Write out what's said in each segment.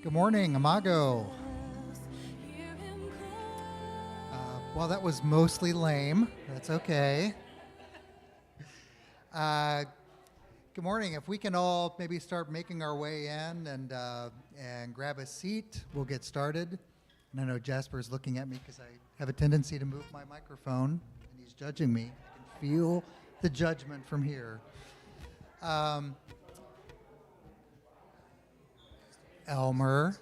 Good morning, Imago. Well, that was mostly lame. That's okay. Good morning. If we can all maybe start making our way in and grab a seat, we'll get started. And I know Jasper's looking at me because I have a tendency to move my microphone, and he's judging me. I can feel the judgment from here. Elmer.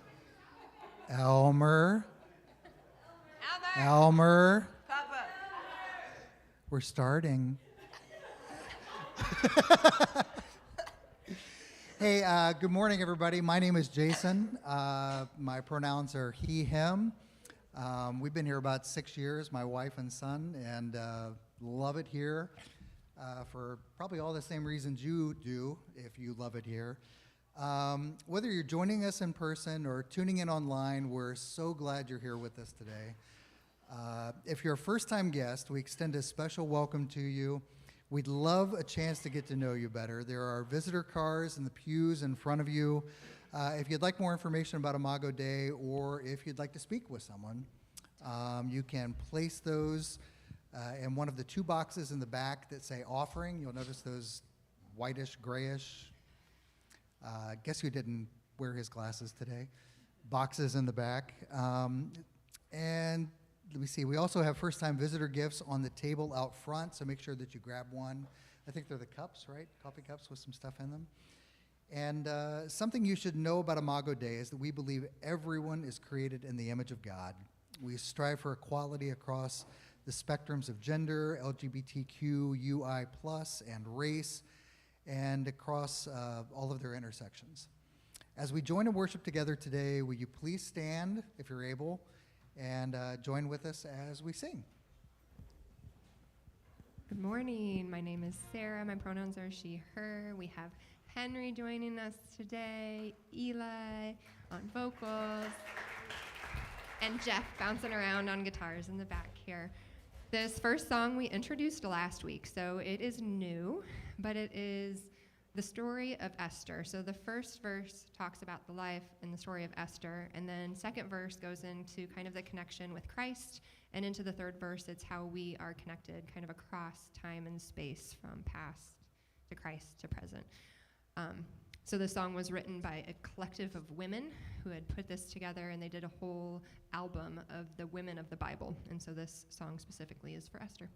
Papa. We're starting. Hey, good morning, everybody. My name is Jason. My pronouns are he, him. We've been here about 6 years, my wife and son, and love it here for probably all the same reasons you do if you love it here. Whether you're joining us in person or tuning in online, we're so glad you're here with us today. If you're a first-time guest, we extend a special welcome to you. We'd love a chance to get to know you better. There are visitor cars in the pews in front of you. If you'd like more information about Imago Day, or if you'd like to speak with someone, you can place those in one of the two boxes in the back that say offering. You'll notice those whitish, grayish, guess who didn't wear his glasses today? Boxes in the back. And let me see, we also have first-time visitor gifts on the table out front, so make sure that you grab one. I think they're the cups, right? Coffee cups with some stuff in them. And something you should know about Imago Day is that we believe everyone is created in the image of God. We strive for equality across the spectrums of gender, LGBTQ, UI+, and race, and across all of their intersections. As we join in worship together today, will you please stand, if you're able, and join with us as we sing. Good morning. My name is Sarah. My pronouns are she, her. We have Henry joining us today, Eli on vocals, and Jeff bouncing around on guitars in the back here. This first song we introduced last week, so it is new, but it is the story of Esther. So the first verse talks about the life and the story of Esther, and then second verse goes into kind of the connection with Christ, and into the third verse, it's how we are connected kind of across time and space from past to Christ to present. So the song was written by a collective of women who had put this together, and they did a whole album of the women of the Bible, and so this song specifically is for Esther.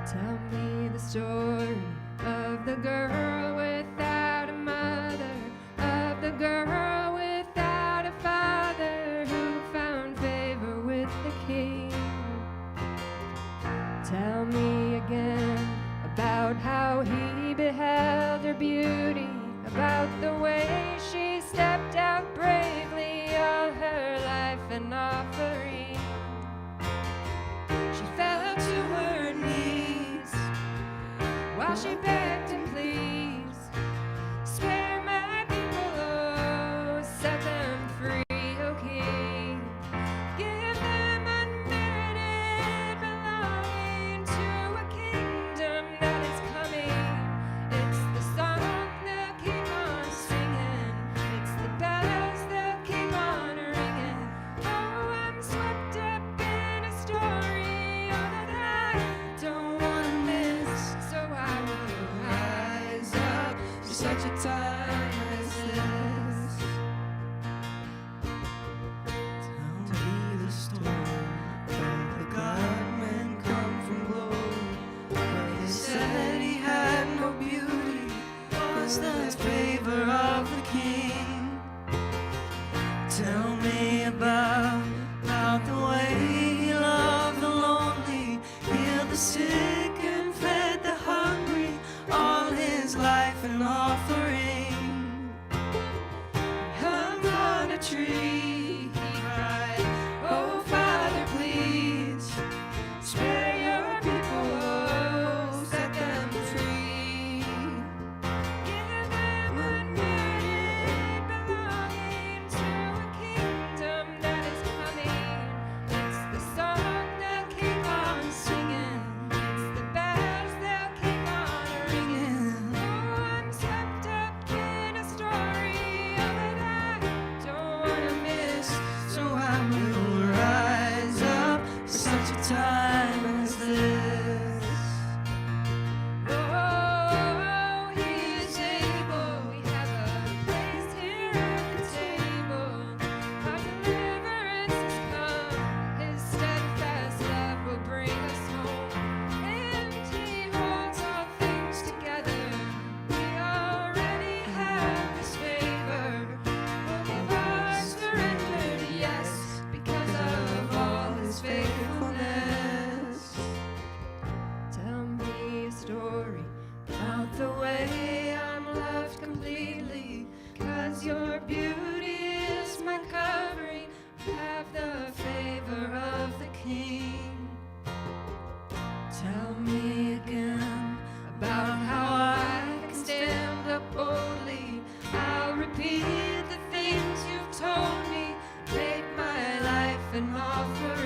Tell me the story of the girl without a mother, of the girl without a father who found favor with the king. Tell me again about how he beheld her beauty, about the way she stepped out bravely, all her life an offering. She fell to her knees while she begged him, please, spare my people, oh, set them free, O King. Give them unmerited belonging to a kingdom that is coming. It's the song they'll keep on singing. It's the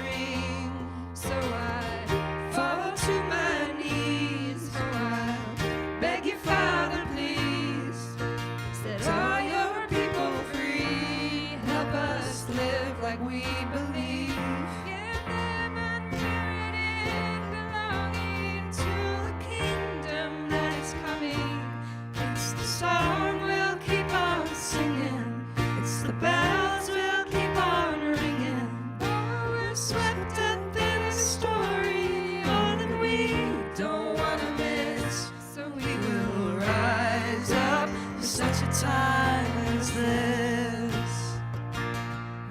offering. So I fall to my knees. Oh, I beg you, Father, please, set all your people free. Help us live like we believe. Give them unmerited belonging to the kingdom that is coming. It's the song we'll keep on singing. It's the bells we'll keep on ringing. Oh, we're swept up in a story, more than we don't want to miss. So we will rise up for such a time as this.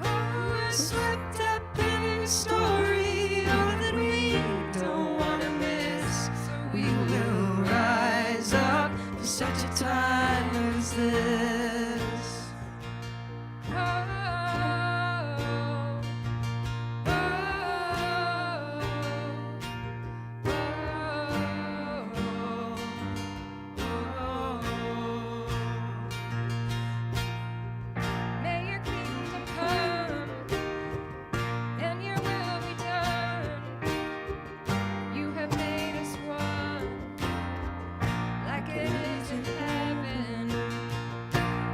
Oh, we're swept up in a story, more than we don't want to miss. So we will rise up for such a time as this. Oh, oh, May your kingdom come and your will be done. You have made us one, like it is in heaven.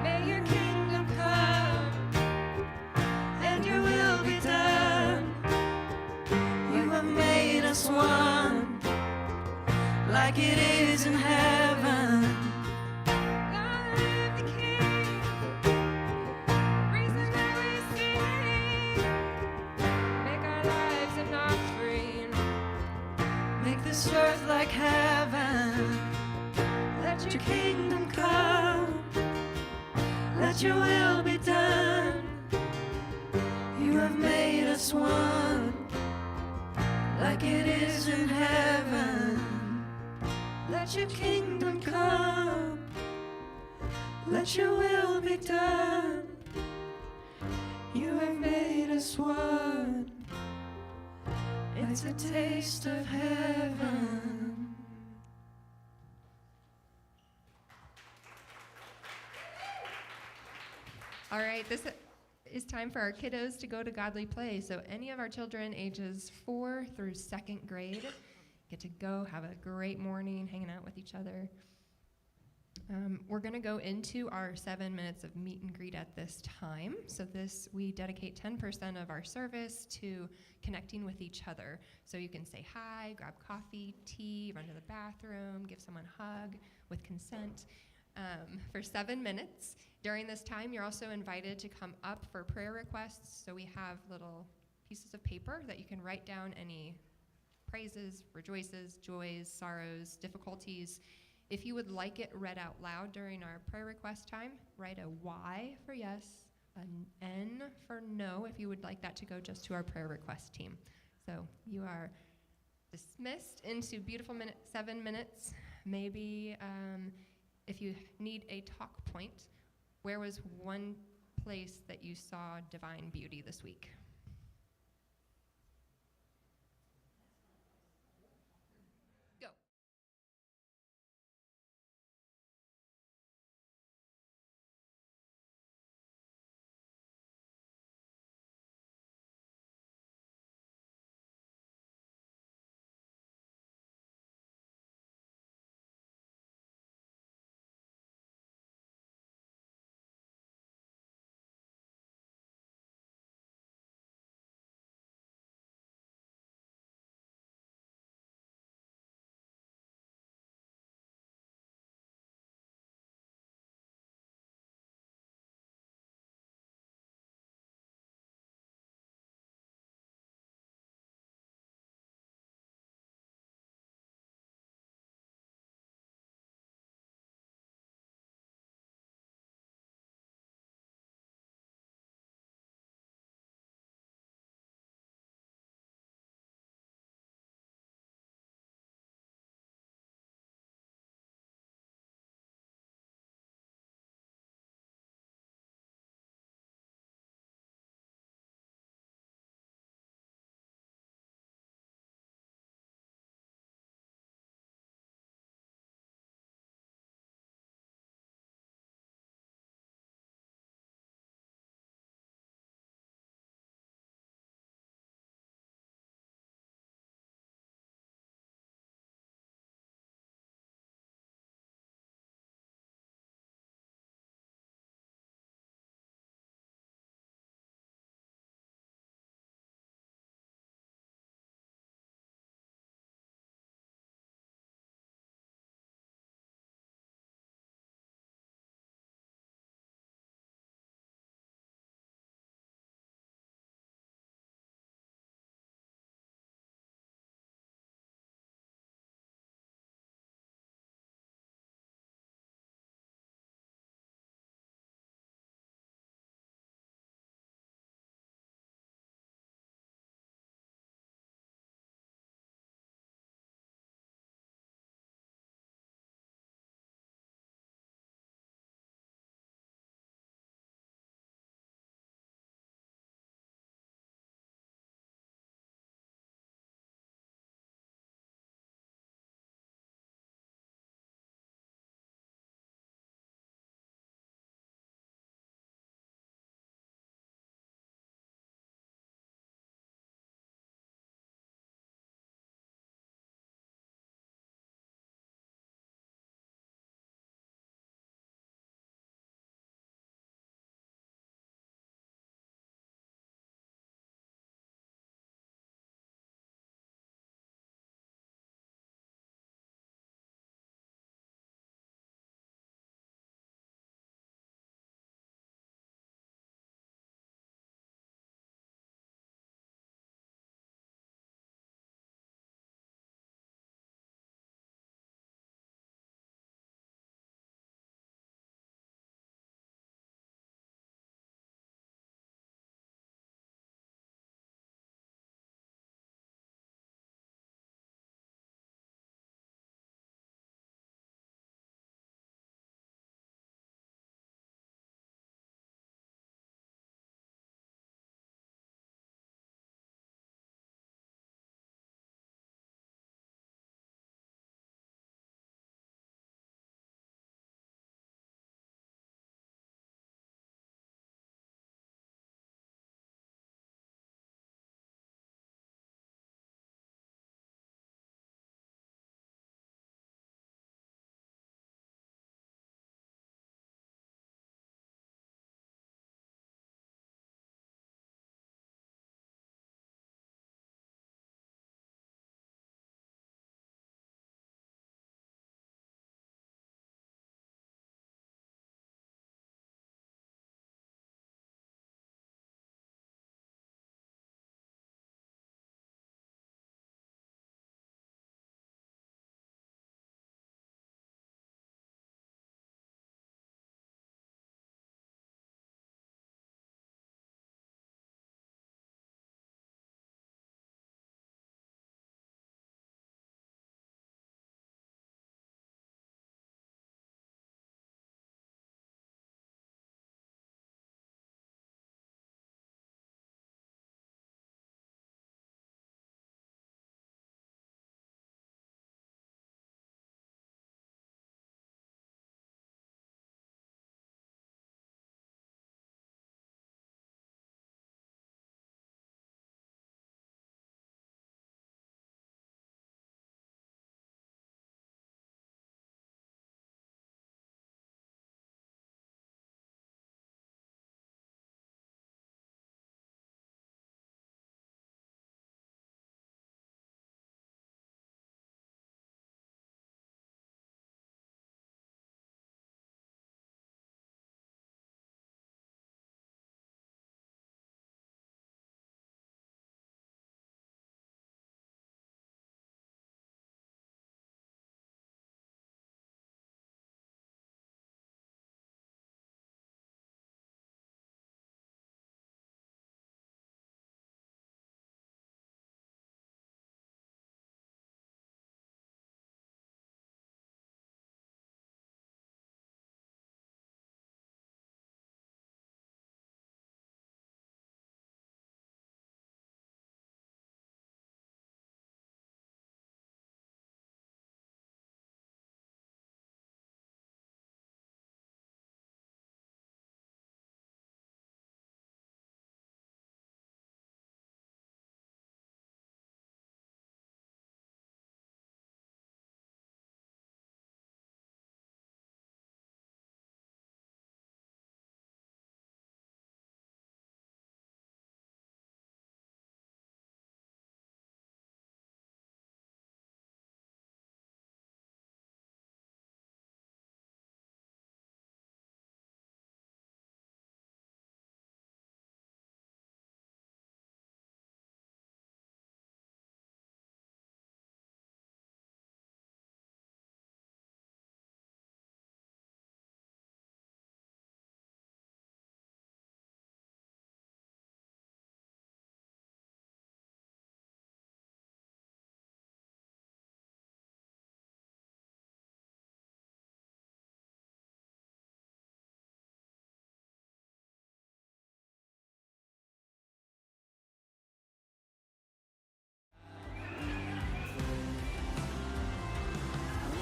May your kingdom come and your will be done. You have made us one, like it is in heaven. Long live the King, reason that we sing. Make our lives an offering. Make this earth like heaven. Let your kingdom come. Let your will be done. You have made us one, like it is in heaven. Let your kingdom come. Let your will be done. You have made us one. It's a taste of heaven. All right, this is time for our kiddos to go to Godly Play. So any of our children ages 4 through 2nd grade get to go have a great morning hanging out with each other. We're going to go into our 7 minutes of meet and greet at this time. So we dedicate 10% of our service to connecting with each other. So you can say hi, grab coffee, tea, run to the bathroom, give someone a hug with consent. For 7 minutes. During this time, you're also invited to come up for prayer requests. So we have little pieces of paper that you can write down any praises, rejoices, joys, sorrows, difficulties. If you would like it read out loud during our prayer request time, write a Y for yes, an N for no, if you would like that to go just to our prayer request team. So you are dismissed into beautiful 7 minutes. Maybe if you need a talk point, where was one place that you saw divine beauty this week?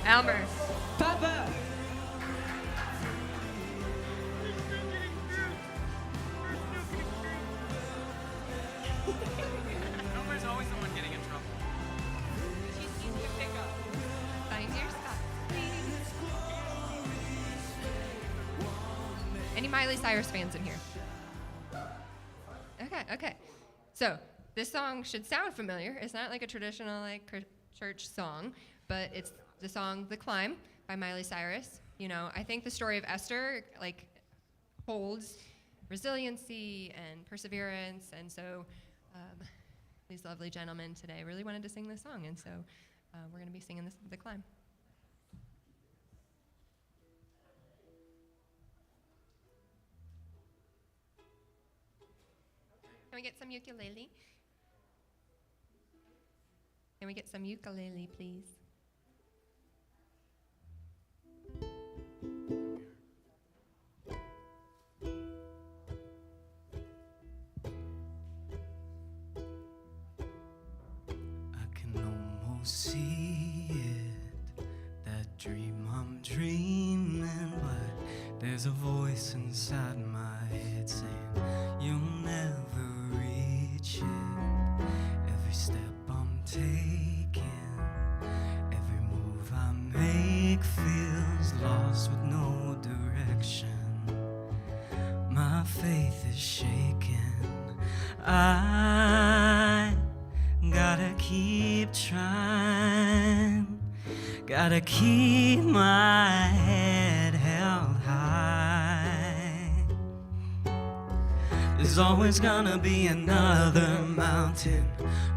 Elmer. Papa. Elmer's always the one getting in trouble. She's easy to pick up. Find your spot, please. Any Miley Cyrus fans in here? Okay. So this song should sound familiar. It's not like a traditional church song, but it's the song "The Climb" by Miley Cyrus. You know, I think the story of Esther holds resiliency and perseverance, and so these lovely gentlemen today really wanted to sing this song, and so we're going to be singing "The Climb." Can we get some ukulele? Can we get some ukulele, please? I can almost see it, that dream I'm dreaming, but there's a voice inside my head saying you'll never reach it. Every step I'm taking, every move I make feels lost with no direction. My faith is shaking. I gotta keep trying, gotta keep my head held high. There's always gonna be another mountain.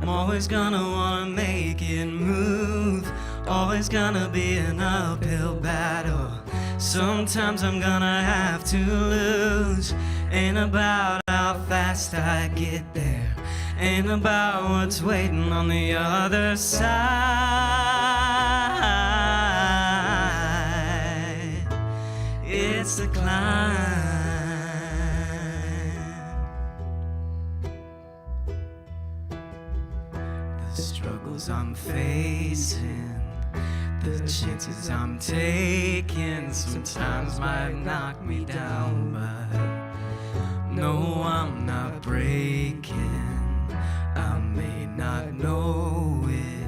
I'm always gonna wanna make it move. Always gonna be an uphill battle. Sometimes I'm gonna have to lose. Ain't about how fast I get there, ain't about what's waiting on the other side. It's the climb. The struggles I'm facing, the chances I'm taking sometimes might knock me down, but no, I'm not breaking. I may not know it,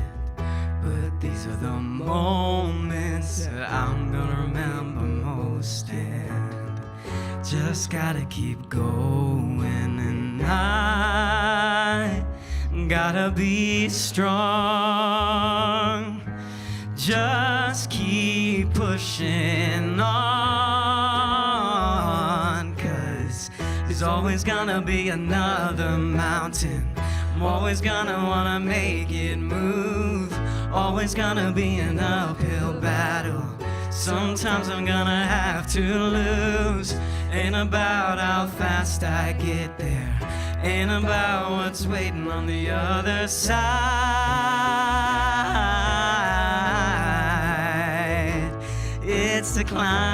but these are the moments that I'm gonna remember most, and just gotta keep going, and I gotta be strong. Just keep pushing on, 'cause there's always gonna be another mountain. I'm always gonna wanna make it move. Always gonna be an uphill battle. Sometimes I'm gonna have to lose. Ain't about how fast I get there, ain't about what's waiting on the other side. It's the climb.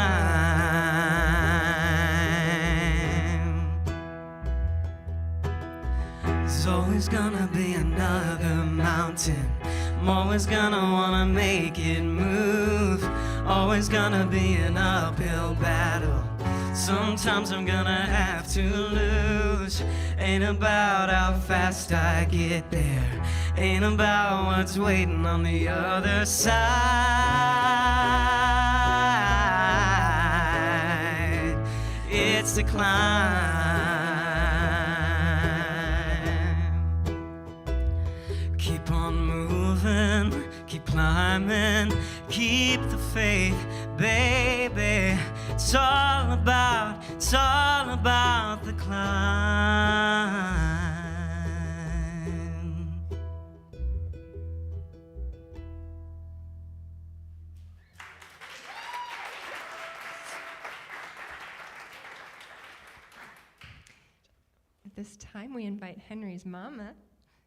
There's always gonna be another mountain. I'm always gonna wanna make it move. Always gonna be an uphill battle. Sometimes I'm gonna have to lose. Ain't about how fast I get there, ain't about what's waiting on the other side. It's the climb. Keep on moving, keep climbing, keep the faith, baby. It's all about the climb. At this time, we invite Henry's mama,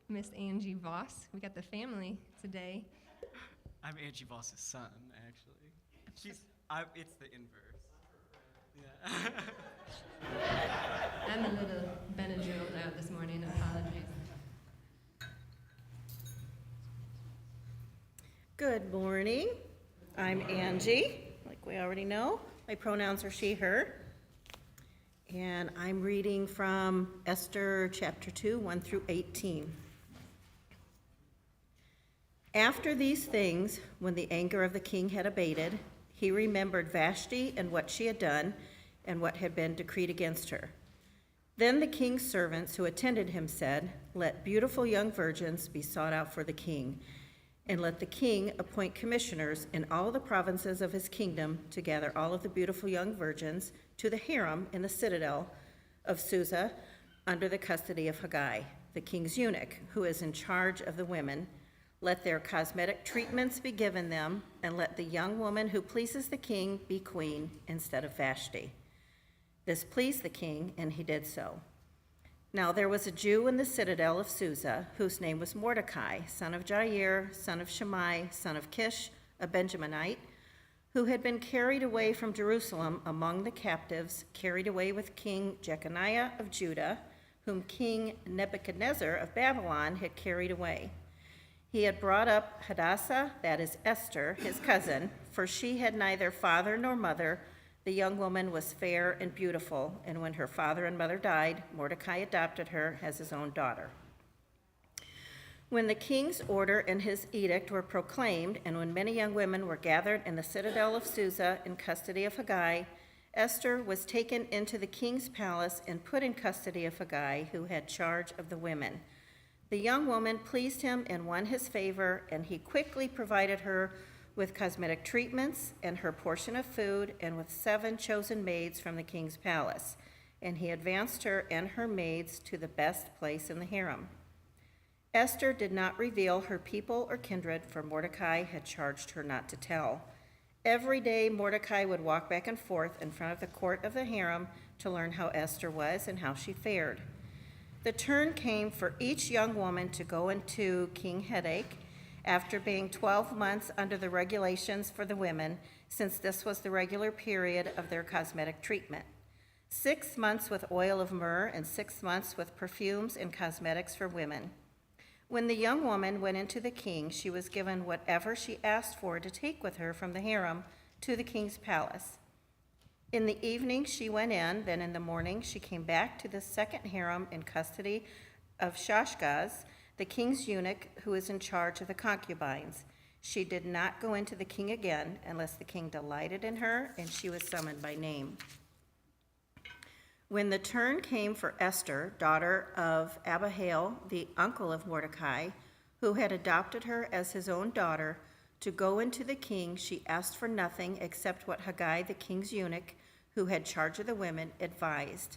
Miss Angie Voss. We got the family today. I'm Angie Voss's son, actually. It's the inverse. Yeah. I'm a little Benadryl out this morning. Apologies. Good morning. I'm Angie, like we already know. My pronouns are she, her. And I'm reading from Esther chapter 2, 1 through 18. After these things, when the anger of the king had abated, he remembered Vashti and what she had done and what had been decreed against her. Then the king's servants who attended him said, "Let beautiful young virgins be sought out for the king, and let the king appoint commissioners in all the provinces of his kingdom to gather all of the beautiful young virgins to the harem in the citadel of Susa under the custody of Haggai, the king's eunuch, who is in charge of the women. Let their cosmetic treatments be given them, and let the young woman who pleases the king be queen instead of Vashti." This pleased the king, and he did so. Now there was a Jew in the citadel of Susa, whose name was Mordecai, son of Jair, son of Shammai, son of Kish, a Benjaminite, who had been carried away from Jerusalem among the captives, carried away with King Jeconiah of Judah, whom King Nebuchadnezzar of Babylon had carried away. He had brought up Hadassah, that is Esther, his cousin, for she had neither father nor mother. The young woman was fair and beautiful, and when her father and mother died, Mordecai adopted her as his own daughter. When the king's order and his edict were proclaimed, and when many young women were gathered in the citadel of Susa in custody of Haggai, Esther was taken into the king's palace and put in custody of Haggai, who had charge of the women. The young woman pleased him and won his favor, and he quickly provided her with cosmetic treatments and her portion of food, and with 7 chosen maids from the king's palace. And he advanced her and her maids to the best place in the harem. Esther did not reveal her people or kindred, for Mordecai had charged her not to tell. Every day Mordecai would walk back and forth in front of the court of the harem to learn how Esther was and how she fared. The turn came for each young woman to go into King Headache after being 12 months under the regulations for the women, since this was the regular period of their cosmetic treatment. 6 months with oil of myrrh and 6 months with perfumes and cosmetics for women. When the young woman went into the king, she was given whatever she asked for to take with her from the harem to the king's palace. In the evening she went in, then in the morning she came back to the second harem in custody of Shashgaz, the king's eunuch, who is in charge of the concubines. She did not go into the king again unless the king delighted in her, and she was summoned by name. When the turn came for Esther, daughter of Abihail, the uncle of Mordecai, who had adopted her as his own daughter, to go into the king, she asked for nothing except what Haggai, the king's eunuch, who had charge of the women, advised.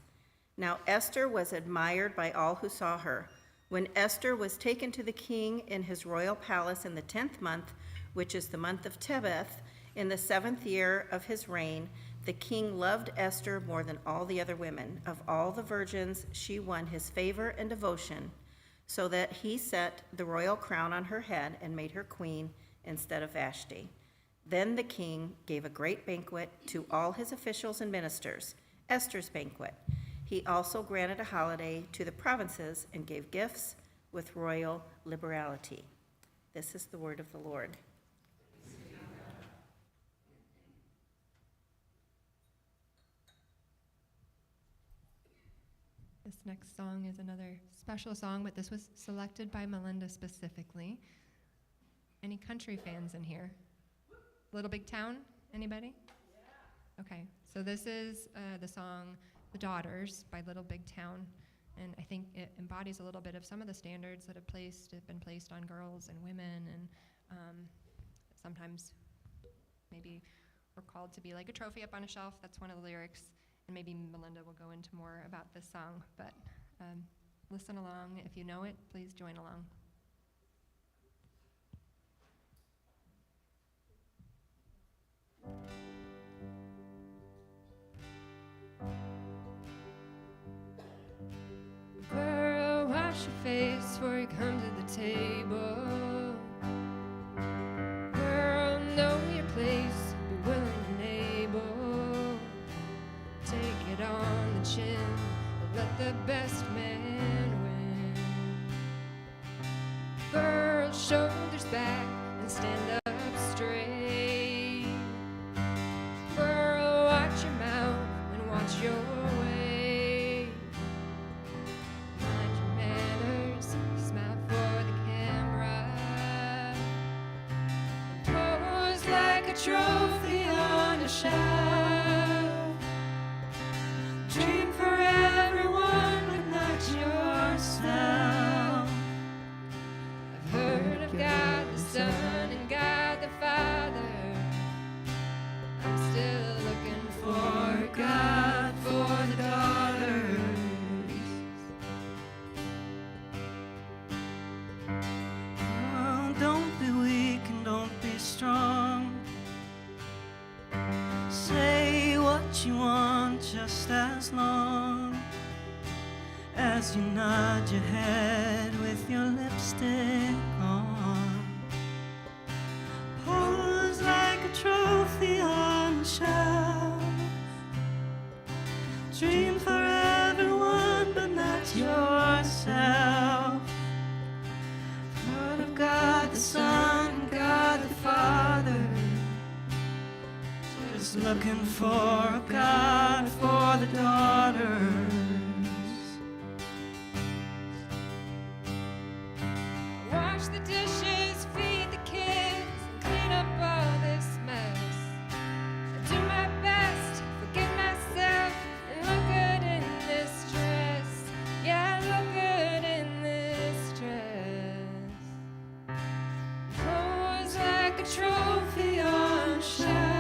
Now Esther was admired by all who saw her. When Esther was taken to the king in his royal palace in the 10th month, which is the month of Tebeth, in the 7th year of his reign, the king loved Esther more than all the other women. Of all the virgins, she won his favor and devotion, so that he set the royal crown on her head and made her queen instead of Vashti. Then the king gave a great banquet to all his officials and ministers, Esther's banquet. He also granted a holiday to the provinces and gave gifts with royal liberality. This is the word of the Lord. This next song is another special song, but this was selected by Melinda specifically. Any country fans in here? Little Big Town? Anybody? Yeah. Okay, so this is the song "The Daughters" by Little Big Town, and I think it embodies a little bit of some of the standards that have been placed on girls and women, and sometimes maybe we're called to be like a trophy up on a shelf. That's one of the lyrics, and maybe Melinda will go into more about this song, but listen along. If you know it, please join along. Girl, wash your face before you come to the table. Girl, know your place, be willing and able. Take it on the chin and let the best man win. Girl, shoulders back and stand up straight. trophy on a shelf. Dream for everyone, but not yourself. I've heard of God the Son and God the Father. I'm still looking for God for the daughters. Oh, don't be weak and don't be strong. Say what you want just as long as you nod your head with your lipstick on. Pose like a trophy on the shelf. Dream for everyone but not yourself. Heard of God the Son, God the Father. Just looking for a God for the daughters. Wash the dishes, feed the kids, and clean up all this mess. I do my best, forget myself, and look good in this dress. Yeah, I look good in this dress. Pose like a trophy on a shelf.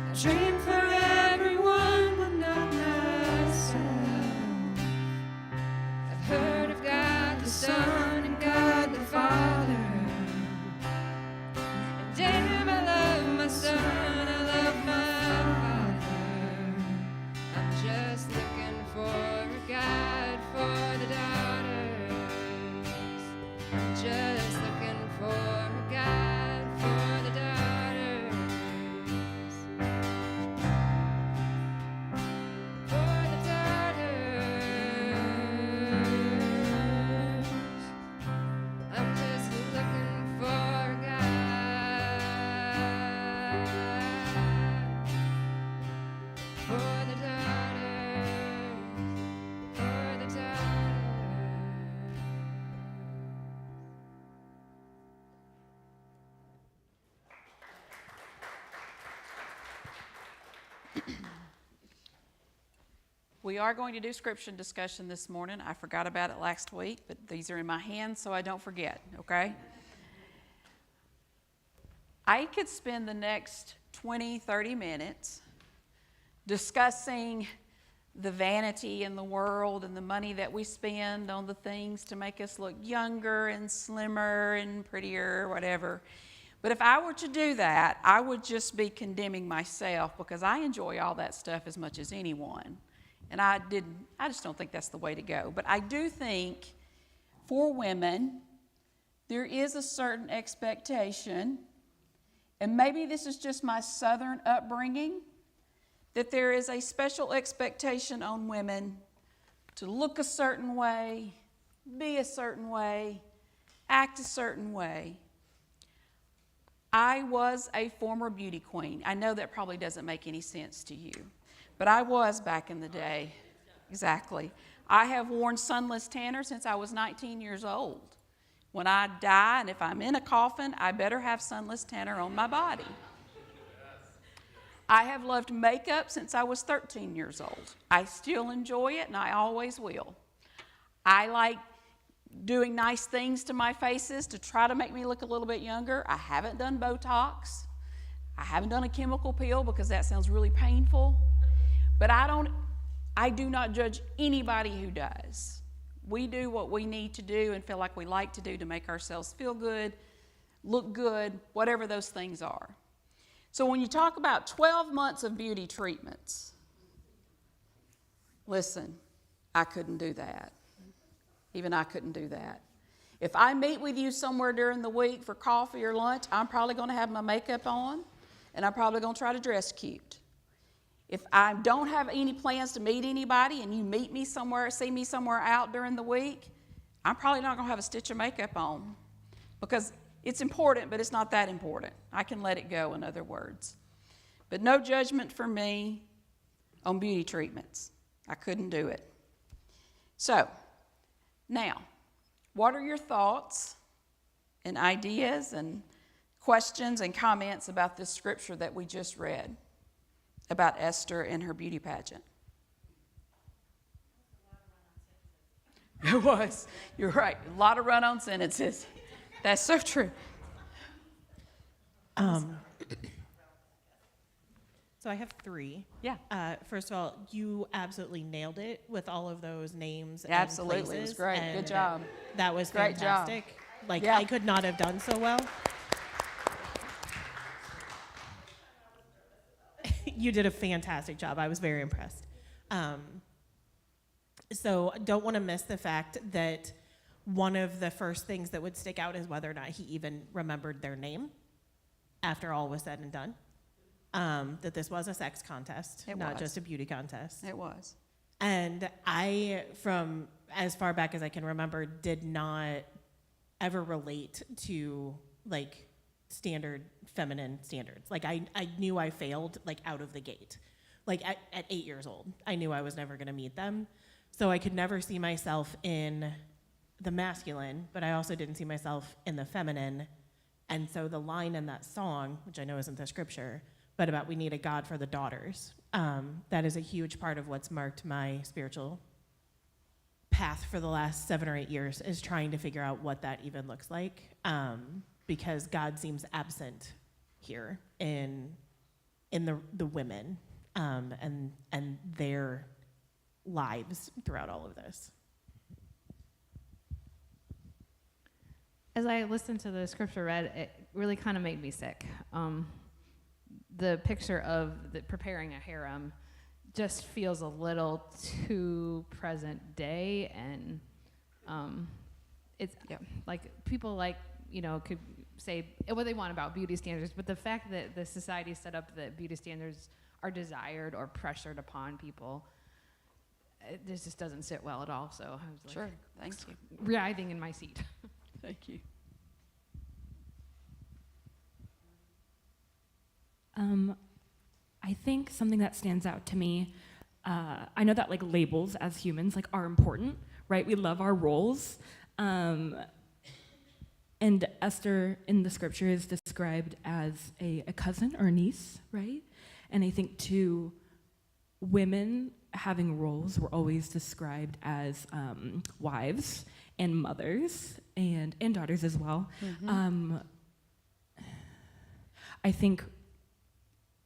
I dream for everyone, but not myself. I've heard of God the Son and God the Father. And damn, I love my son, I love my father. I'm just looking for a God for the daughters. I'm just looking for a God for the daughters. For the daughters. I'm just looking for a God for the daughters. For the daughters. We are going to do scripture discussion this morning. I forgot about it last week, but these are in my hands so I don't forget, okay? I could spend the next 20, 30 minutes discussing the vanity in the world and the money that we spend on the things to make us look younger and slimmer and prettier, whatever. But if I were to do that, I would just be condemning myself because I enjoy all that stuff as much as anyone. And I just don't think that's the way to go. But I do think for women, there is a certain expectation, and maybe this is just my Southern upbringing, that there is a special expectation on women to look a certain way, be a certain way, act a certain way. I was a former beauty queen. I know that probably doesn't make any sense to you. But I was back in the day. Exactly. I have worn sunless tanner since I was 19 years old. When I die, and if I'm in a coffin, I better have sunless tanner on my body. I have loved makeup since I was 13 years old. I still enjoy it, and I always will. I like doing nice things to my faces to try to make me look a little bit younger. I haven't done Botox. I haven't done a chemical peel because that sounds really painful. But I do not judge anybody who does. We do what we need to do and feel like we like to do to make ourselves feel good, look good, whatever those things are. So when you talk about 12 months of beauty treatments, listen, I couldn't do that. Even I couldn't do that. If I meet with you somewhere during the week for coffee or lunch, I'm probably going to have my makeup on, and I'm probably going to try to dress cute. If I don't have any plans to meet anybody and you meet me somewhere, see me somewhere out during the week, I'm probably not going to have a stitch of makeup on because it's important, but it's not that important. I can let it go, in other words. But no judgment for me on beauty treatments. I couldn't do it. So, now, what are your thoughts and ideas and questions and comments about this scripture that we just read about Esther and her beauty pageant? It was. You're right. A lot of run-on sentences. That's so true. So I have 3. Yeah. First of all, you absolutely nailed it with all of those names. Absolutely. And places, It was great. Good and job. That was Great job. fantastic. Like, Yeah. I could not have done so well. You did a fantastic job. I was very impressed. So don't want to miss the fact that one of the first things that would stick out is whether or not he even remembered their name after all was said and done. That this was a sex contest, not just a beauty contest. It was. And I, from as far back as I can remember, did not ever relate to like standard feminine standards. Like I knew I failed like out of the gate. Like at 8 years old, I knew I was never going to meet them. So I could never see myself in the masculine, but I also didn't see myself in the feminine. And so the line in that song, which I know isn't the scripture, but about we need a God for the daughters, that is a huge part of what's marked my spiritual path for the last 7 or 8 years, is trying to figure out what that even looks like, because God seems absent here in the women and their lives throughout all of this. As I listened to the scripture read, it really kind of made me sick. The picture of preparing a harem just feels a little too present day, and it's like people could say what they want about beauty standards, but the fact that the society set up that beauty standards are desired or pressured upon people, this just doesn't sit well at all. So I was like, Sure. Thank you. writhing in my seat. Thank you. I think something that stands out to me, I know that like labels as humans like are important, right? We love our roles. And Esther in the scripture is described as a cousin or a niece, right? And I think too, women having roles were always described as wives and mothers and daughters as well. Mm-hmm. I think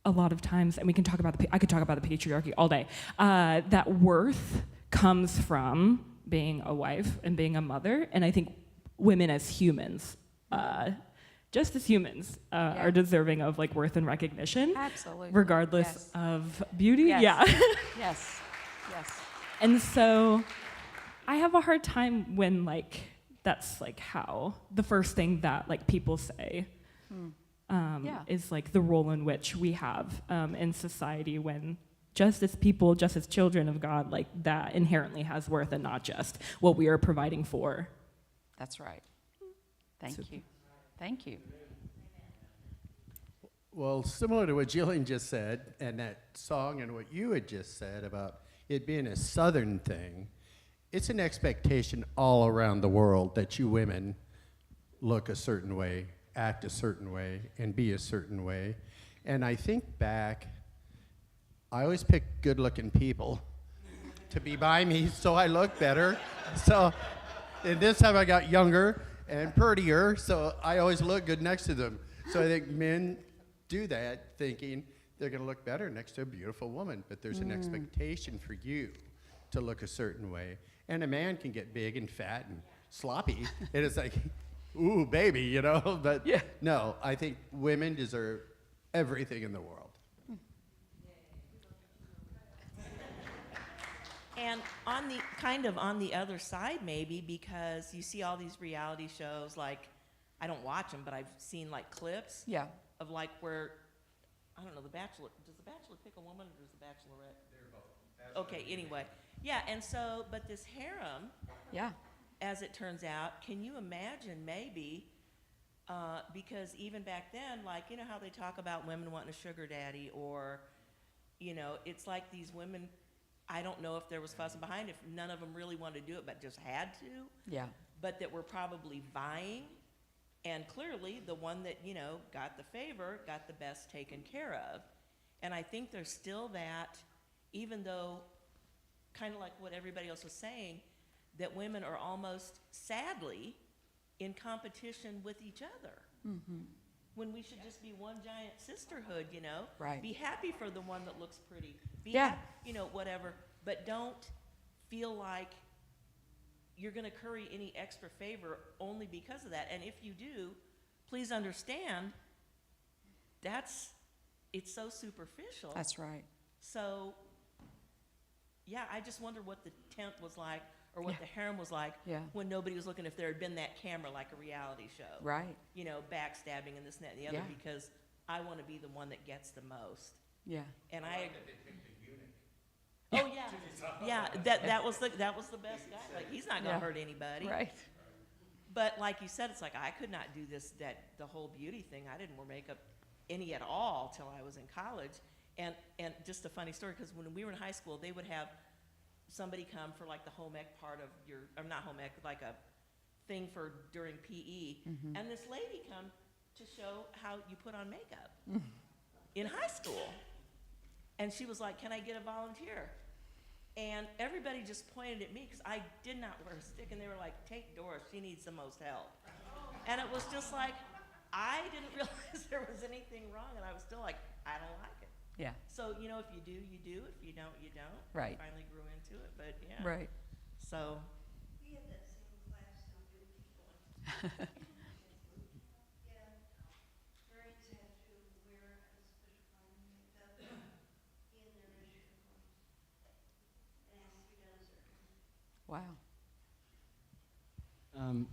a lot of times, and we can talk about I could talk about the patriarchy all day, that worth comes from being a wife and being a mother, and I think women as humans, just as humans, are deserving of like worth and recognition. Absolutely. Regardless of beauty. Yes. Yeah. Yes. Yes. And so I have a hard time when like that's like how the first thing that like people say is like the role in which we have in society, when just as people, just as children of God, like that inherently has worth and not just what we are providing for. That's right. Thank you. Thank you. Well, similar to what Jillian just said, and that song and what you had just said about it being a Southern thing, it's an expectation all around the world that you women look a certain way, act a certain way, and be a certain way. And I think back, I always pick good-looking people to be by me so I look better. So, and this time I got younger and prettier, so I always look good next to them. So I think men do that thinking they're going to look better next to a beautiful woman, but there's an expectation for you to look a certain way. And a man can get big and fat and sloppy, and it's like, ooh, baby, you know? But no, I think women deserve everything in the world. And on the other side, maybe, because you see all these reality shows, like, I don't watch them, but I've seen like clips of like where, I don't know, The Bachelor, does The Bachelor pick a woman or does The Bachelorette? They're both. Okay, anyway. Yeah, and so, but this harem, as it turns out, can you imagine maybe, because even back then, like, you know how they talk about women wanting a sugar daddy, or, you know, it's like these women, I don't know if there was fussing behind it, if none of them really wanted to do it, but just had to. Yeah. But that were probably vying, And clearly, the one that, you know, got the favor got the best taken care of. And I think there's still that, even though, kind of like what everybody else was saying, that women are almost, sadly, in competition with each other. Mm-hmm. When we should just be one giant sisterhood, you know? Right. Be happy for the one that looks pretty. Be Yeah. you know, whatever. But don't feel like you're going to curry any extra favor only because of that. And if you do, please understand it's so superficial. That's right. So, yeah, I just wonder what the tent was like, or what the harem was like, when nobody was looking, if there had been that camera like a reality show. Right. You know, backstabbing and this and that and the other, Yeah. because I want to be the one that gets the most. Yeah. And oh yeah, yeah. That was the best guy. Like, he's not gonna hurt anybody. Right. But like you said, it's like I could not do the whole beauty thing. I didn't wear makeup any at all till I was in college. And just a funny story, because when we were in high school, they would have somebody come for like the home ec part of or not home ec, like a thing for during PE. Mm-hmm. And this lady come to show how you put on makeup in high school. And she was like, "Can I get a volunteer?" And everybody just pointed at me because I did not wear a stick, and they were like, "Take Doris, she needs the most help." And it was just like, I didn't realize there was anything wrong, and I was still like, I don't like it. Yeah. So, you know, if you do, you do. If you don't, you don't. Right. I finally grew into it, but yeah. Right. So. We had that same class on beauty people. Marines had to wear a special kind of makeup in their uniforms. And it has to be done a certain way. Wow.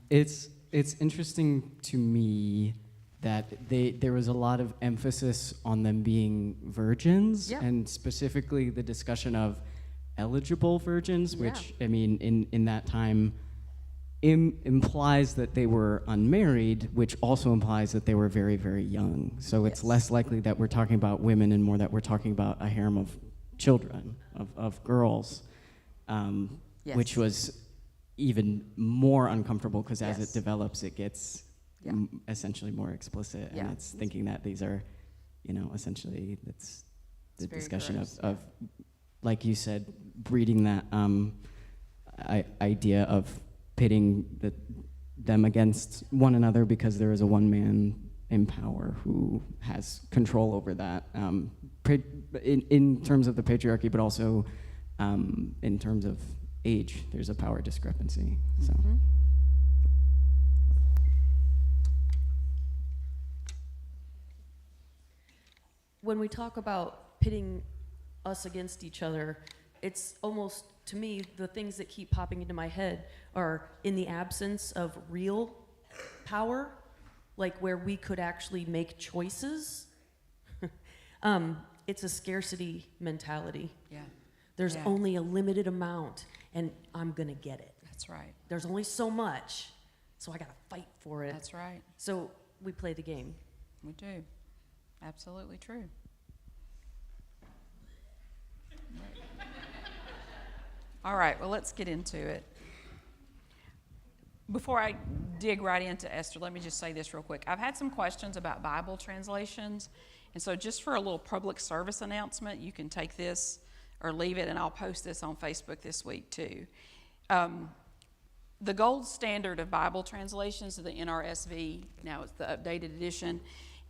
It's interesting to me that there was a lot of emphasis on them being virgins, Yeah. and specifically the discussion of eligible virgins, which, I mean, in that time implies that they were unmarried, which also implies that they were very, very young. So it's less likely that we're talking about women and more that we're talking about a harem of children, of girls, which was even more uncomfortable because as it develops, it gets essentially more explicit, and it's thinking that these are, you know, essentially it's the discussion of, like you said, breeding that idea of pitting them against one another because there is a one man in power who has control over that, in terms of the patriarchy, but also in terms of age, there's a power discrepancy. So. When we talk about pitting us against each other, it's almost, to me, the things that keep popping into my head are in the absence of real power, like where we could actually make choices. It's a scarcity mentality. Yeah. There's only a limited amount, and I'm gonna get it. That's right. There's only so much, so I gotta fight for it. That's right. So we play the game. We do. Absolutely true. All right, well, let's get into it. Before I dig right into Esther, let me just say this real quick. I've had some questions about Bible translations, and so just for a little public service announcement, you can take this or leave it, and I'll post this on Facebook this week too. The gold standard of Bible translations is the NRSV. Now it's the updated edition.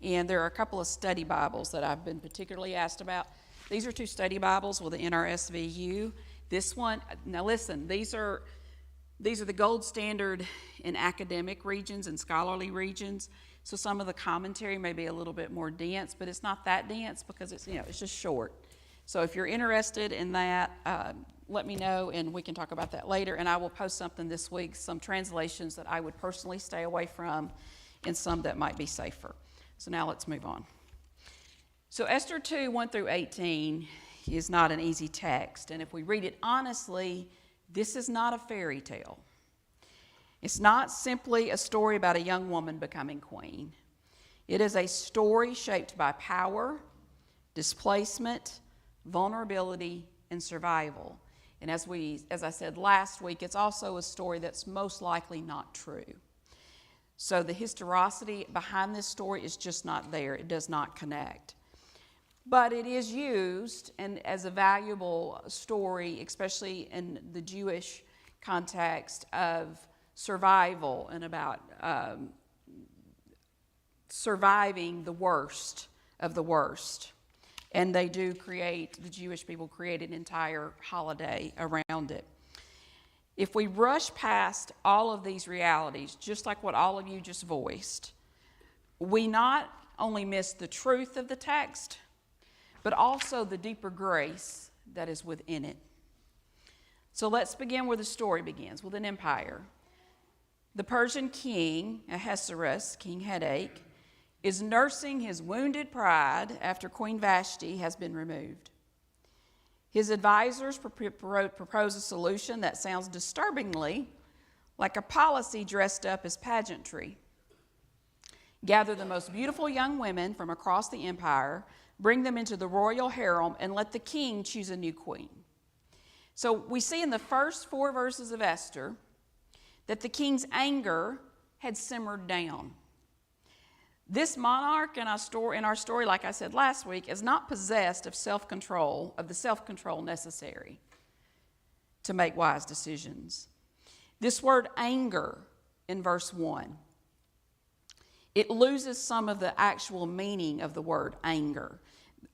And there are a couple of study Bibles that I've been particularly asked about. These are 2 study Bibles with the NRSVU. This one, now listen, these are the gold standard in academic regions and scholarly regions. So some of the commentary may be a little bit more dense, but it's not that dense because it's, you know, it's just short. So if you're interested in that, let me know and we can talk about that later. And I will post something this week, some translations that I would personally stay away from and some that might be safer. So now let's move on. So Esther 2, 1 through 18 is not an easy text. And if we read it honestly, this is not a fairy tale. It's not simply a story about a young woman becoming queen. It is a story shaped by power, displacement, vulnerability, and survival. And as I said last week, it's also a story that's most likely not true. So the historicity behind this story is just not there. It does not connect. But it is used and as a valuable story, especially in the Jewish context of survival and about surviving the worst of the worst. And they do the Jewish people create an entire holiday around it. If we rush past all of these realities, just like what all of you just voiced, we not only miss the truth of the text, but also the deeper grace that is within it. So let's begin where the story begins, with an empire. The Persian king, Ahasuerus, King Headache, is nursing his wounded pride after Queen Vashti has been removed. His advisors propose a solution that sounds disturbingly like a policy dressed up as pageantry. Gather the most beautiful young women from across the empire, bring them into the royal harem, and let the king choose a new queen. So we see in the first 4 verses of Esther that the king's anger had simmered down. This monarch in our story, like I said last week, is not possessed of the self-control necessary to make wise decisions. This word anger in verse 1, it loses some of the actual meaning of the word anger.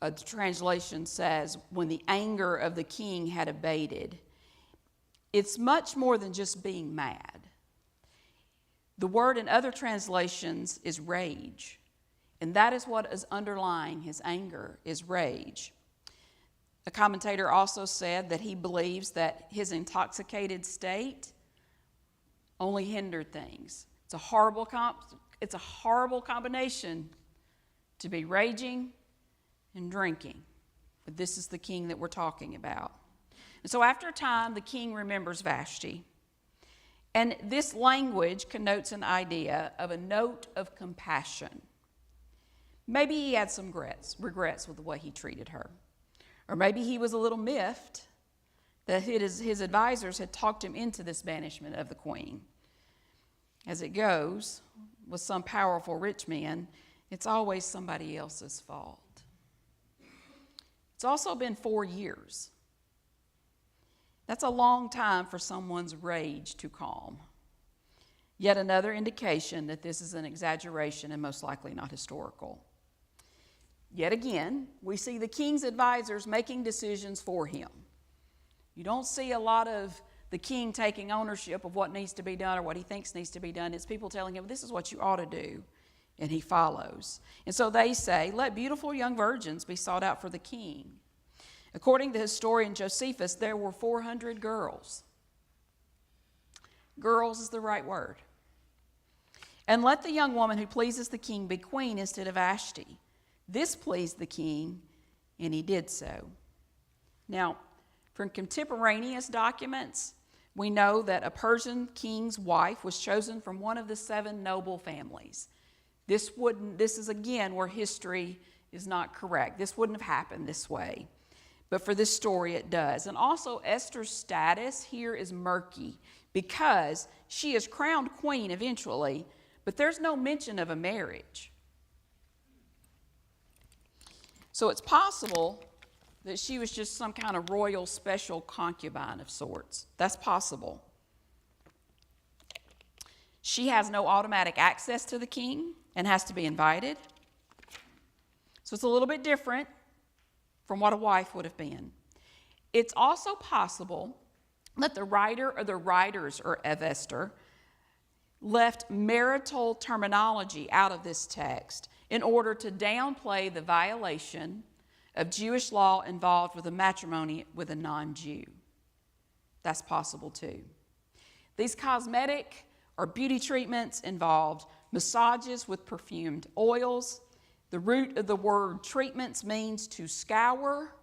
The translation says, when the anger of the king had abated. It's much more than just being mad. The word in other translations is rage, and that is what is underlying his anger, is rage. A commentator also said that he believes that his intoxicated state only hindered things. It's a horrible combination to be raging and drinking, but this is the king that we're talking about. And so after a time, the king remembers Vashti. And this language connotes an idea of a note of compassion. Maybe he had some regrets with the way he treated her. Or maybe he was a little miffed that his advisors had talked him into this banishment of the queen. As it goes, with some powerful rich men, it's always somebody else's fault. It's also been 4 years. That's a long time for someone's rage to calm. Yet another indication that this is an exaggeration and most likely not historical. Yet again, we see the king's advisors making decisions for him. You don't see a lot of the king taking ownership of what needs to be done or what he thinks needs to be done. It's people telling him, this is what you ought to do, and he follows. And so they say, let beautiful young virgins be sought out for the king. According to historian Josephus, there were 400 girls. Girls is the right word. And let the young woman who pleases the king be queen instead of Vashti. This pleased the king, and he did so. Now, from contemporaneous documents, we know that a Persian king's wife was chosen from one of the 7 noble families. This is again where history is not correct. This wouldn't have happened this way. But for this story, it does. And also, Esther's status here is murky because she is crowned queen eventually, but there's no mention of a marriage. So it's possible that she was just some kind of royal special concubine of sorts. That's possible. She has no automatic access to the king and has to be invited. So it's a little bit different from what a wife would have been. It's also possible that the writer or the writers of Esther left marital terminology out of this text in order to downplay the violation of Jewish law involved with a matrimony with a non-Jew. That's possible too. These cosmetic or beauty treatments involved massages with perfumed oils. The root of the word treatments means to scour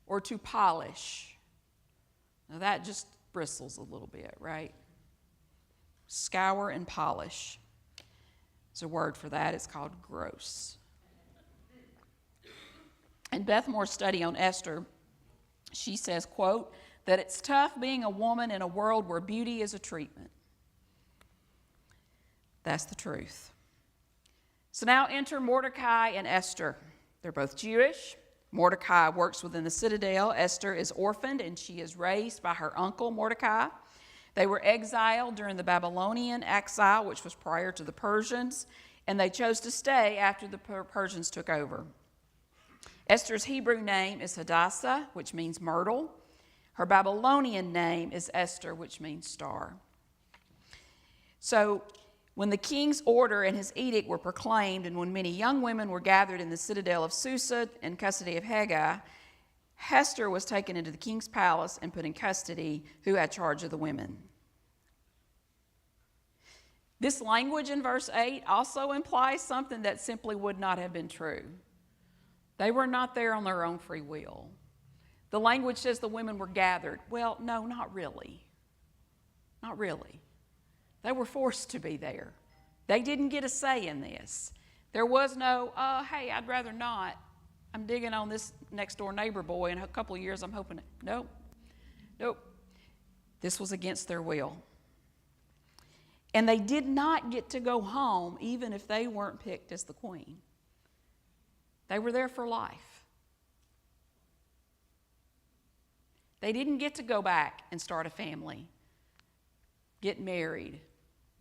or to polish. Now that just bristles a little bit, right? Scour and polish. There's a word for that. It's called gross. In Beth Moore's study on Esther, she says, quote, that it's tough being a woman in a world where beauty is a treatment. That's the truth. So now enter Mordecai and Esther. They're both Jewish. Mordecai works within the citadel. Esther is orphaned, and she is raised by her uncle Mordecai. They were exiled during the Babylonian exile, which was prior to the Persians, and they chose to stay after the Persians took over. Esther's Hebrew name is Hadassah, which means myrtle. Her Babylonian name is Esther, which means star. So when the king's order and his edict were proclaimed, and when many young women were gathered in the citadel of Susa in custody of Haggai, Esther was taken into the king's palace and put in custody, who had charge of the women. This language in verse 8 also implies something that simply would not have been true. They were not there on their own free will. The language says the women were gathered. Well, no, not really. Not really. They were forced to be there. They didn't get a say in this. There was no, hey, I'd rather not. I'm digging on this next door neighbor boy. In a couple of years, I'm hoping. Nope. Nope. This was against their will. And they did not get to go home even if they weren't picked as the queen. They were there for life. They didn't get to go back and start a family, get married,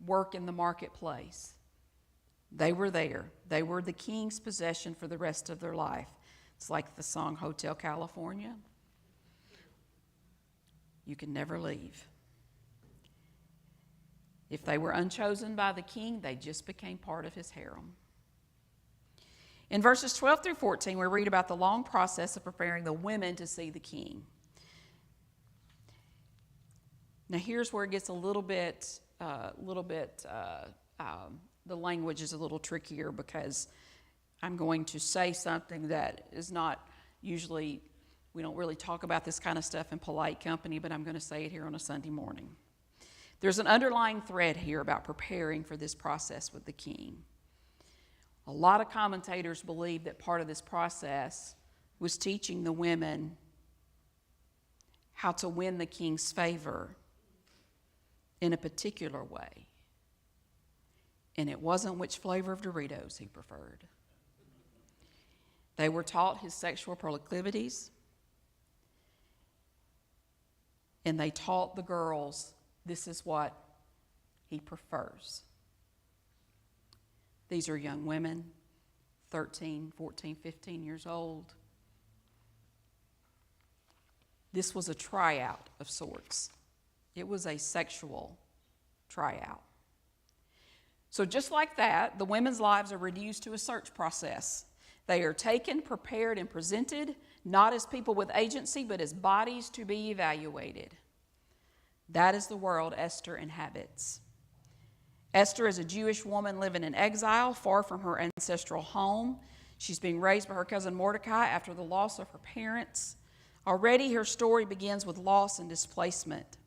work in the marketplace. They were there. They were the king's possession for the rest of their life. It's like the song Hotel California. You can never leave. If they were unchosen by the king, they just became part of his harem. In verses 12 through 14, we read about the long process of preparing the women to see the king. Now here's where it gets a little bit, the language is a little trickier, because I'm going to say something that is not usually, we don't really talk about this kind of stuff in polite company, but I'm going to say it here on a Sunday morning. There's an underlying thread here about preparing for this process with the king. A lot of commentators believe that part of this process was teaching the women how to win the king's favor in a particular way. And it wasn't which flavor of Doritos he preferred. They were taught his sexual proclivities, and they taught the girls this is what he prefers. These are young women, 13, 14, 15 years old. This was a tryout of sorts. It was a sexual tryout. So just like that, the women's lives are reduced to a search process. They are taken, prepared, and presented, not as people with agency, but as bodies to be evaluated. That is the world Esther inhabits. Esther is a Jewish woman living in exile, far from her ancestral home. She's being raised by her cousin Mordecai after the loss of her parents. Already her story begins with loss and displacement.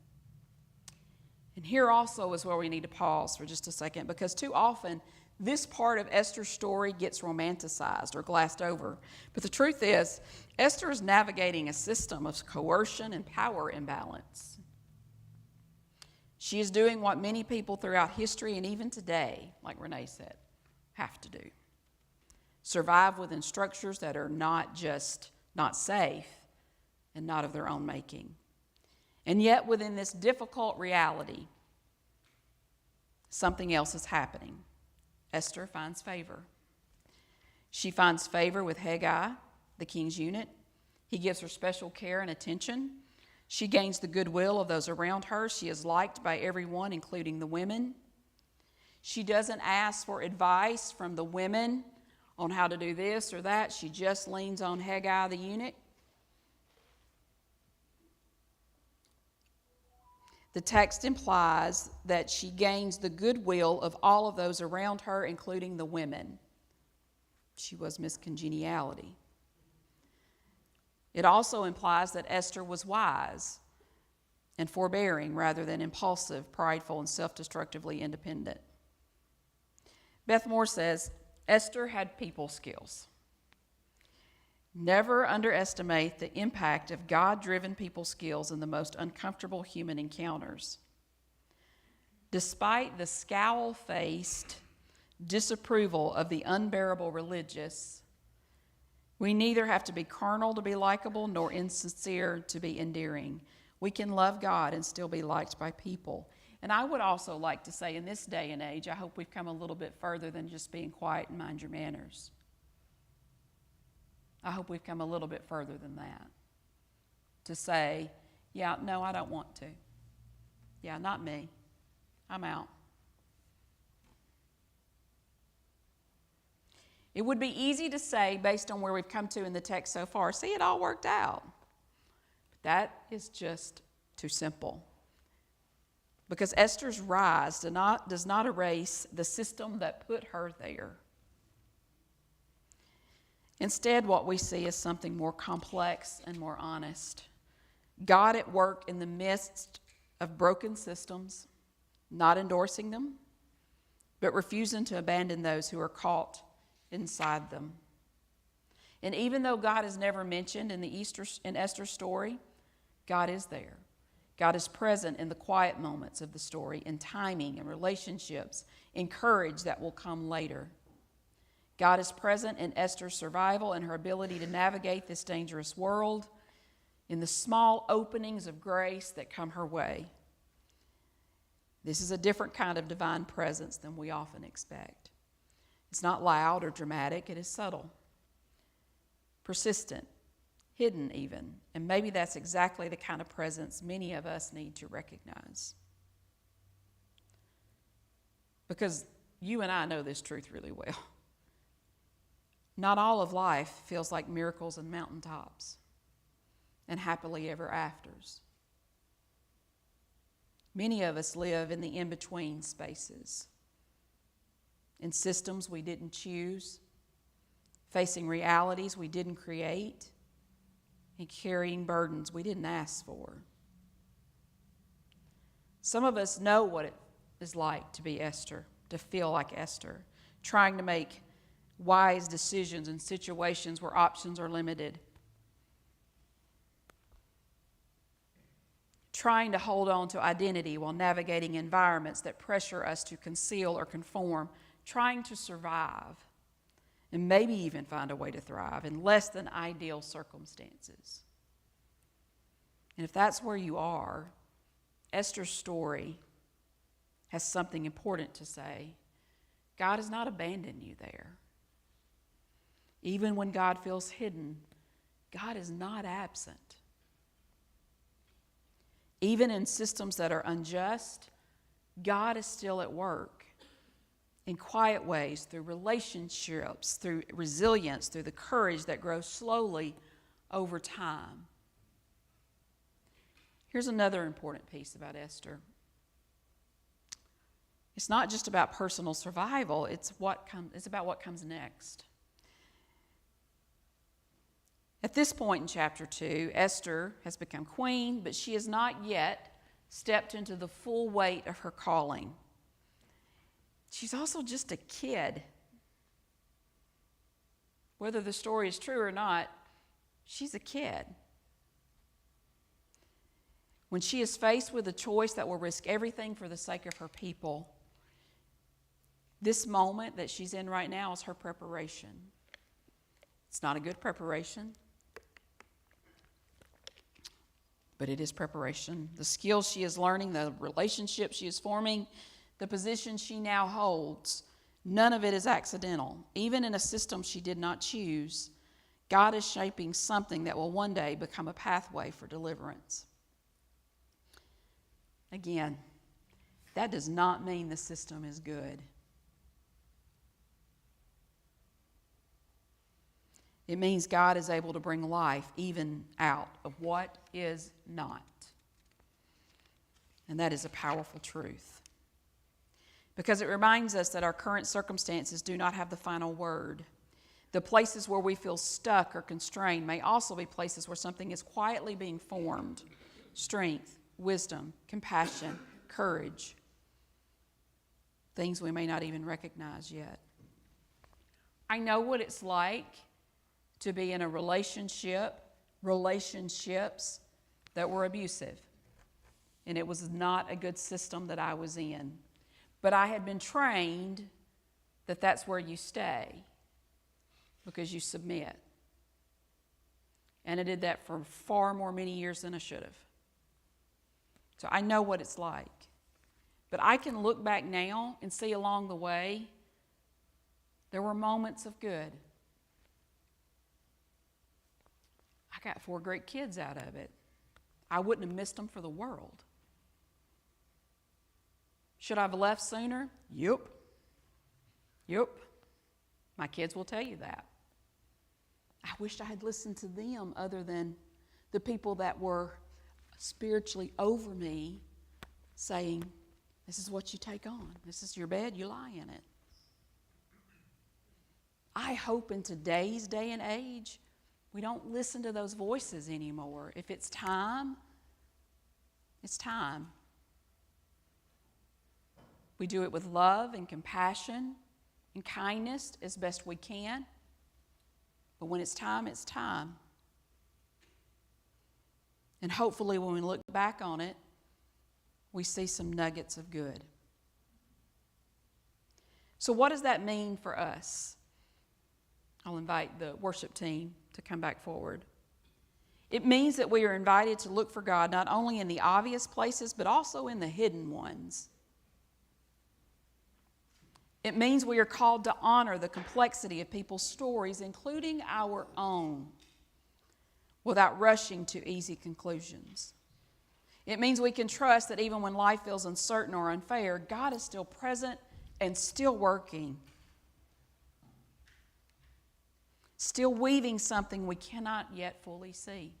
And here also is where we need to pause for just a second, because too often this part of Esther's story gets romanticized or glassed over. But the truth is, Esther is navigating a system of coercion and power imbalance. She is doing what many people throughout history and even today, like Renee said, have to do. Survive within structures that are not safe and not of their own making. And yet within this difficult reality, something else is happening. Esther finds favor. She finds favor with Haggai, the king's eunuch. He gives her special care and attention. She gains the goodwill of those around her. She is liked by everyone, including the women. She doesn't ask for advice from the women on how to do this or that. She just leans on Haggai, the eunuch. The text implies that she gains the goodwill of all of those around her, including the women. She was Miss Congeniality. It also implies that Esther was wise and forbearing rather than impulsive, prideful, and self-destructively independent. Beth Moore says, Esther had people skills. Never underestimate the impact of God-driven people skills in the most uncomfortable human encounters. Despite the scowl-faced disapproval of the unbearable religious, we neither have to be carnal to be likable nor insincere to be endearing. We can love God and still be liked by people. And I would also like to say, in this day and age, I hope we've come a little bit further than just being quiet and mind your manners. I hope we've come a little bit further than that. To say, yeah, no, I don't want to. Yeah, not me. I'm out. It would be easy to say, based on where we've come to in the text so far, see, it all worked out. But that is just too simple. Because Esther's rise does not erase the system that put her there. Instead, what we see is something more complex and more honest. God at work in the midst of broken systems, not endorsing them, but refusing to abandon those who are caught inside them. And even though God is never mentioned in Esther's story, God is there. God is present in the quiet moments of the story, in timing and relationships, in courage that will come later. God is present in Esther's survival and her ability to navigate this dangerous world, in the small openings of grace that come her way. This is a different kind of divine presence than we often expect. It's not loud or dramatic, it is subtle, persistent, hidden even, and maybe that's exactly the kind of presence many of us need to recognize. Because you and I know this truth really well. Not all of life feels like miracles and mountaintops and happily ever afters. Many of us live in the in-between spaces, in systems we didn't choose, facing realities we didn't create, and carrying burdens we didn't ask for. Some of us know what it is like to be Esther, to feel like Esther, trying to make wise decisions in situations where options are limited, trying to hold on to identity while navigating environments that pressure us to conceal or conform, trying to survive, and maybe even find a way to thrive in less than ideal circumstances. And if that's where you are, Esther's story has something important to say. God has not abandoned you there. Even when God feels hidden, God is not absent. Even in systems that are unjust, God is still at work in quiet ways, through relationships, through resilience, through the courage that grows slowly over time. Here's another important piece about Esther. It's not just about personal survival, it's about what comes next. At this point in chapter 2, Esther has become queen, but she has not yet stepped into the full weight of her calling. She's also just a kid. Whether the story is true or not, she's a kid. When she is faced with a choice that will risk everything for the sake of her people, this moment that she's in right now is her preparation. It's not a good preparation, but it is preparation. The skills she is learning, the relationships she is forming, the position she now holds, none of it is accidental. Even in a system she did not choose, God is shaping something that will one day become a pathway for deliverance. Again, that does not mean the system is good. It means God is able to bring life even out of what is not. And that is a powerful truth. Because it reminds us that our current circumstances do not have the final word. The places where we feel stuck or constrained may also be places where something is quietly being formed. Strength, wisdom, compassion, courage. Things we may not even recognize yet. I know what it's like to be in a relationships that were abusive. and it was not a good system that I was in. But I had been trained that that's where you stay because you submit. And I did that for far more many years than I should have. So I know what it's like. But I can look back now and see along the way there were moments of good. I got 4 great kids out of it. I wouldn't have missed them for the world. Should I have left sooner? Yep. My kids will tell you that. I wished I had listened to them other than the people that were spiritually over me saying, this is what you take on. This is your bed, you lie in it. I hope in today's day and age, we don't listen to those voices anymore. If it's time, it's time. We do it with love and compassion and kindness as best we can. But when it's time, it's time. And hopefully when we look back on it, we see some nuggets of good. So what does that mean for us? I'll invite the worship team to come back forward. It means that we are invited to look for God not only in the obvious places, but also in the hidden ones. It means we are called to honor the complexity of people's stories, including our own, without rushing to easy conclusions. It means we can trust that even when life feels uncertain or unfair, God is still present and still working, still weaving something we cannot yet fully see.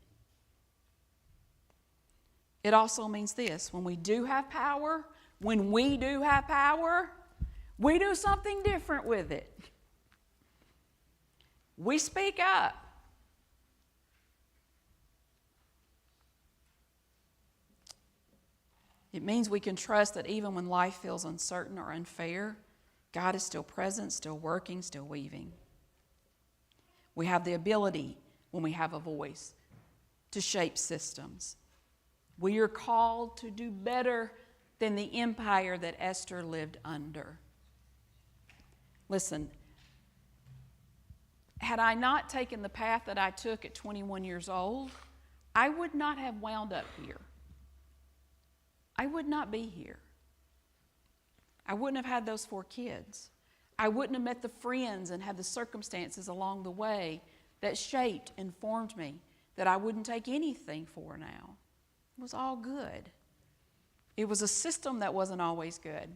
It also means this: when we do have power, we do something different with it. We speak up. It means we can trust that even when life feels uncertain or unfair, God is still present, still working, still weaving. We have the ability, when we have a voice, to shape systems. We are called to do better than the empire that Esther lived under. Listen, had I not taken the path that I took at 21 years old, I would not have wound up here. I would not be here. I wouldn't have had those 4 kids. I wouldn't have met the friends and had the circumstances along the way that shaped and formed me that I wouldn't take anything for now. It was all good. It was a system that wasn't always good.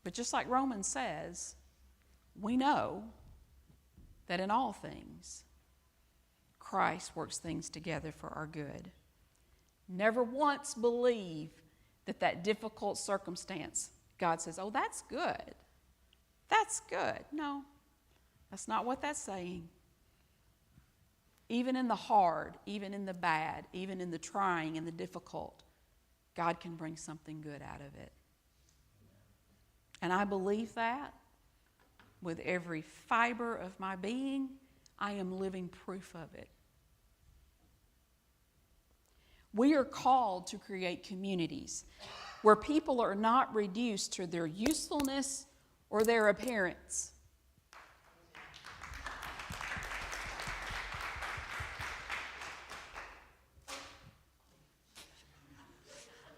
But just like Romans says, we know that in all things, Christ works things together for our good. Never once believe that difficult circumstance, God says, oh, that's good. That's good. No, that's not what that's saying. Even in the hard, even in the bad, even in the trying and the difficult, God can bring something good out of it. And I believe that with every fiber of my being. I am living proof of it. We are called to create communities where people are not reduced to their usefulness or their appearance.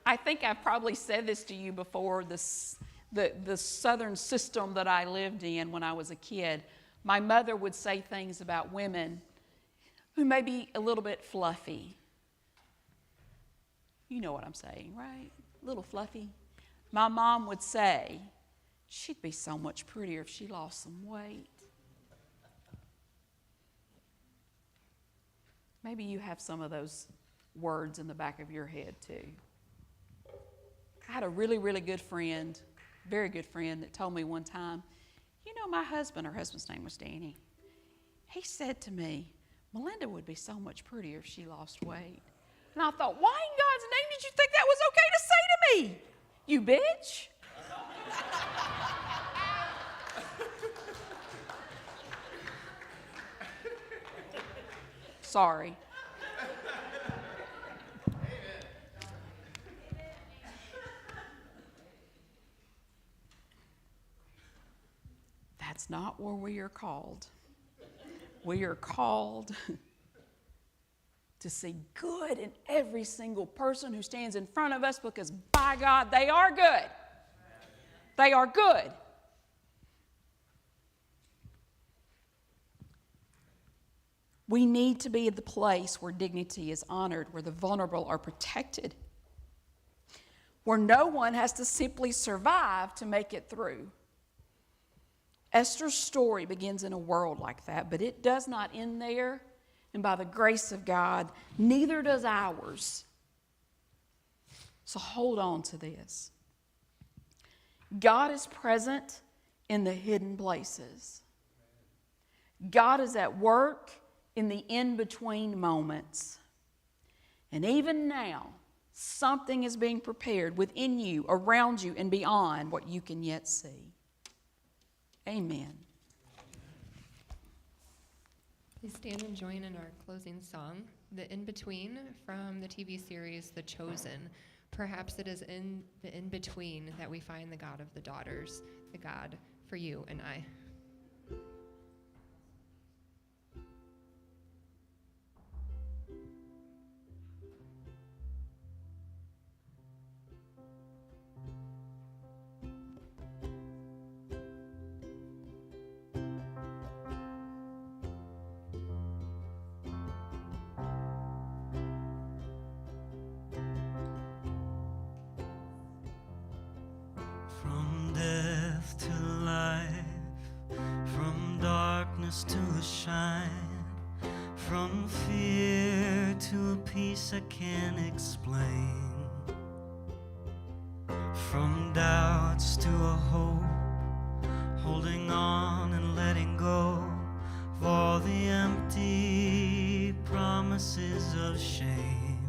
I think I've probably said this to you before, the southern system that I lived in when I was a kid. My mother would say things about women who may be a little bit fluffy. You know what I'm saying, right? A little fluffy. My mom would say, she'd be so much prettier if she lost some weight. Maybe you have some of those words in the back of your head too. I had a really, really good friend, very good friend, that told me one time, you know, my husband, her husband's name was Danny, he said to me, Melinda would be so much prettier if she lost weight. And I thought, why in God's name did you think that was okay to say to me? You bitch. Sorry. That's not where we are called. We are called to see good in every single person who stands in front of us, because by God, they are good. They are good. We need to be at the place where dignity is honored, where the vulnerable are protected, where no one has to simply survive to make it through. Esther's story begins in a world like that, but it does not end there. And by the grace of God, neither does ours. So hold on to this. God is present in the hidden places. God is at work in the in-between moments. And even now, something is being prepared within you, around you, and beyond what you can yet see. Amen. Please stand and join in our closing song, The In-Between, from the TV series The Chosen. Perhaps it is in the in-between that we find the God of the daughters, the God for you and I. From death to life, from darkness to a shine, from fear to a peace I can't explain, from doubts to a hope, holding on and letting go of all the empty promises of shame.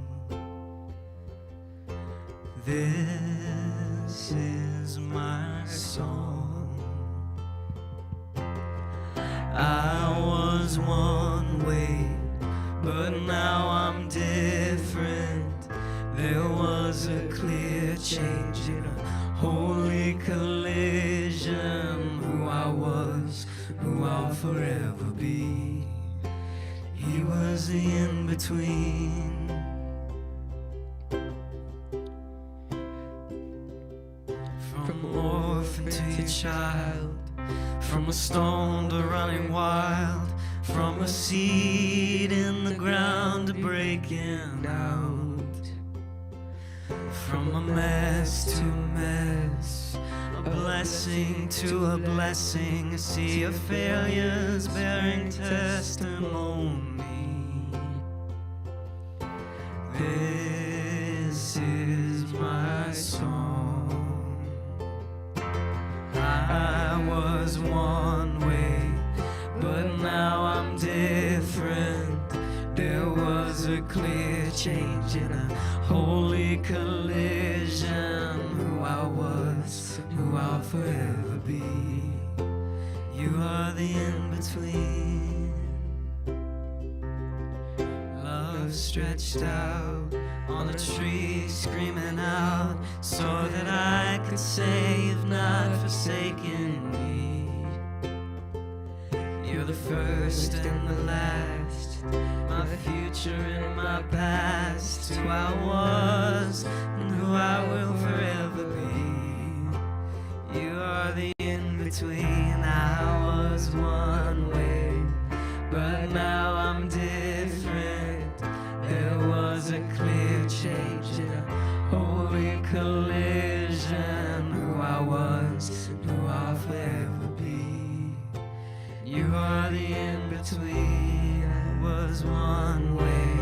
This is my song. I was one way, but now I'm different. There was a clear change in a holy collision. Who I was, who I'll forever be. He was the in-between. From orphan to child, from a stone to running wild, from a seed in the ground to breaking out, from a mess to a mess, a blessing to a blessing, a sea of failures bearing testimony. This is my song. I was one way, but now I'm different. There was a clear change in a holy collision. Who I was, who I'll forever be. You are the in-between. Love stretched out on a tree, screaming out, so that I could say, you've not forsaken me. You're the first and the last, my future and my past, who I was and who I will forever be. You are the in-between. I was one way, but now I'm different. There was a clear change in a holy collision. Who I was and who I'll forever be. You are the in-between. I was one way,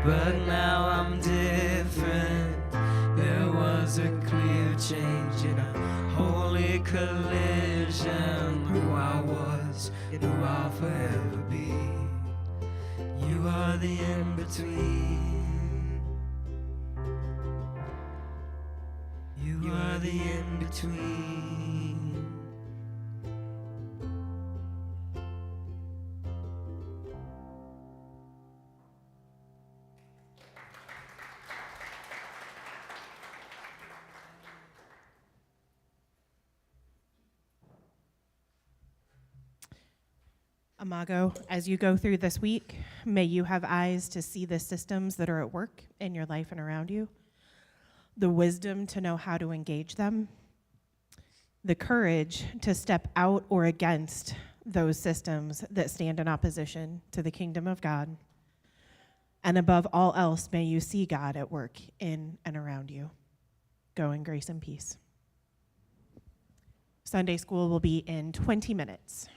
but now I'm different. There was a clear change in a holy collision. Who I was and who I'll forever be. You are the in-between. You are the in-between. Imago, as you go through this week, may you have eyes to see the systems that are at work in your life and around you, the wisdom to know how to engage them, the courage to step out or against those systems that stand in opposition to the kingdom of God. And above all else, may you see God at work in and around you. Go in grace and peace. Sunday school will be in 20 minutes.